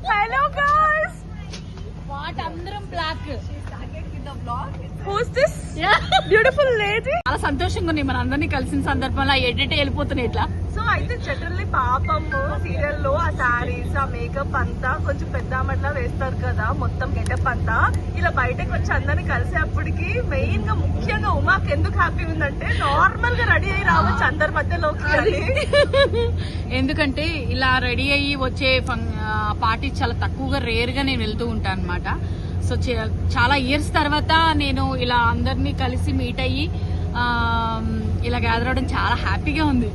Hello guys. What అందరం black. Who's this? Beautiful lady. చాలా సంతోషంగా ఉంది మన అందరినీ కలిసిన సందర్భంలో ఎడిట్ వెళ్ళిపోతున్నాయి ఇట్లా. సో అయితే జనరల్లీ పాపం సీరియల్ లో ఆ శారీస్ ఆ మేకప్ అంతా కొంచెం పెద్ద అమ్మట్లా వేస్తారు కదా, మొత్తం గెటప్ అంతా. ఇలా బయటకు వచ్చి అందరినీ కలిసేప్పటికి మెయిన్ గా ముఖ్యంగా ఉమాకి ఎందుకు హ్యాపీ ఉందంటే నార్మల్ గా రెడీ అయ్యి రావచ్చు అందరి మధ్యలోకి అని. ఎందుకంటే ఇలా రెడీ అయ్యి వచ్చే పార్టీ చాలా తక్కువగా రేర్ గా నేను వెళ్తూ ఉంటాను అనమాట. సో చాలా ఇయర్స్ తర్వాత నేను ఇలా అందరినీ కలిసి మీట్ అయ్యి ఇలా గ్యాదర్ అవడం చాలా హ్యాపీగా ఉంది.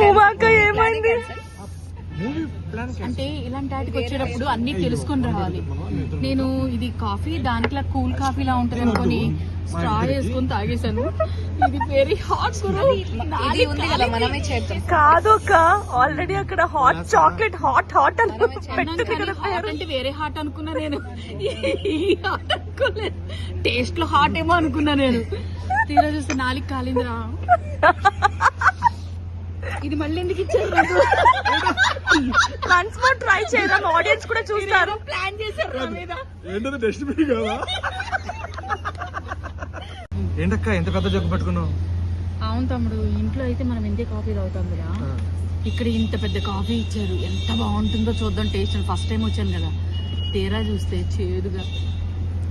ఉమాక ఏమైంది అంటే ఇలాంటి వాటికి వచ్చేటప్పుడు అన్ని తెలుసుకొని రావాలి. నేను ఇది కాఫీ దానికిలా కూల్ కాఫీ లా ఉంటది అనుకొని స్ట్రా వేసుకొని తాగేశాను. ఇది వెరీ హాట్. కాదు అక్క, ఆల్రెడీ అక్కడ హాట్ చాక్లెట్ హాట్ హాట్ అంటే వేరే హాట్ అనుకున్నా నేను. హాట్ అనుకోలేదు, టేస్ట్ లో హాట్ ఏమో అనుకున్నా నేను. తీరా చూస్తే నాలుగు కాలిందిరా. ఇది మళ్ళీ ఎందుకు ఇచ్చారు? వన్స్ మోర్ ట్రై చేద్దాం, ఆడియన్స్ కూడా చూస్తారు. ప్లాన్ చేశారు ఏంటక్క ఎంత పెద్ద జగ్గు పట్టుకున్నావు? అవును తమ్ముడు, ఇంట్లో అయితే మనం ఎంతే కాఫీ తాగుతాం కదా, ఇక్కడ ఇంత పెద్ద కాఫీ ఇచ్చారు. ఎంత బాగుంటుందో చూద్దాం టేస్ట్. ఫస్ట్ టైం వచ్చాను కదా, తీరా చూస్తే చేదుగా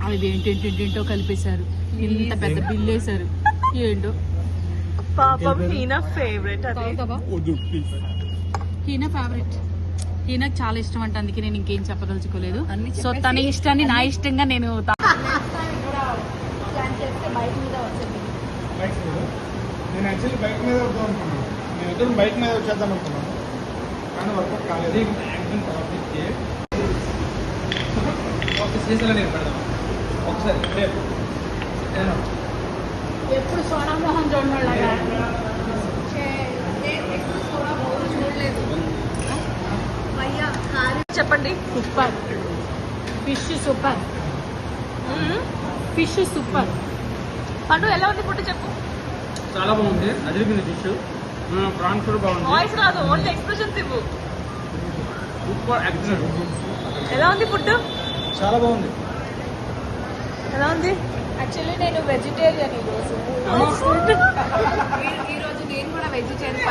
అవి ఏంటేంటో కలిపేశారు. ఇంత పెద్ద బిల్ వేశారు. ఏంటో పాపం హీనా ఫేవరెట్ అది. హీనా ఫేవరెట్. హీనాకు చాలా ఇష్టం అంట, అందుకే నేను ఇంకేం చెప్పదలుచుకోలేదు. సో తన ఇష్టాన్ని నా ఇష్టంగా నేను నేను యాక్చువల్లీ బైక్ మీద వద్దాం అనుకున్నాను. నేను ఇద్దరు బైక్ మీద వచ్చేద్దాం అనుకున్నాను, కానీ వర్కౌట్ కాలేదు. ఒకసారి ఎప్పుడు సోనా మోహన్ చూడలేదు. చెప్పండి. Super fish, super fish, super. పండు ఎలా ఉంది ఫుడ్ చెప్పు. చాలా బాగుంది, అదిరిపోయింది ఫిష్. ప్రాన్స్ కూడా బాగుంది. వాయిస్ రాదు, ఓన్లీ ఎక్స్ప్రెషన్స్ ఇవ్వు. Super excellent. ఎలా ఉంది ఫుడ్? చాలా బాగుంది. ఎలా ఉంది? యాక్చువల్లీ నేను వెజిటేరియన్ ఈరోజు. ఈరోజు నేను కూడా వెజిటేరియన్.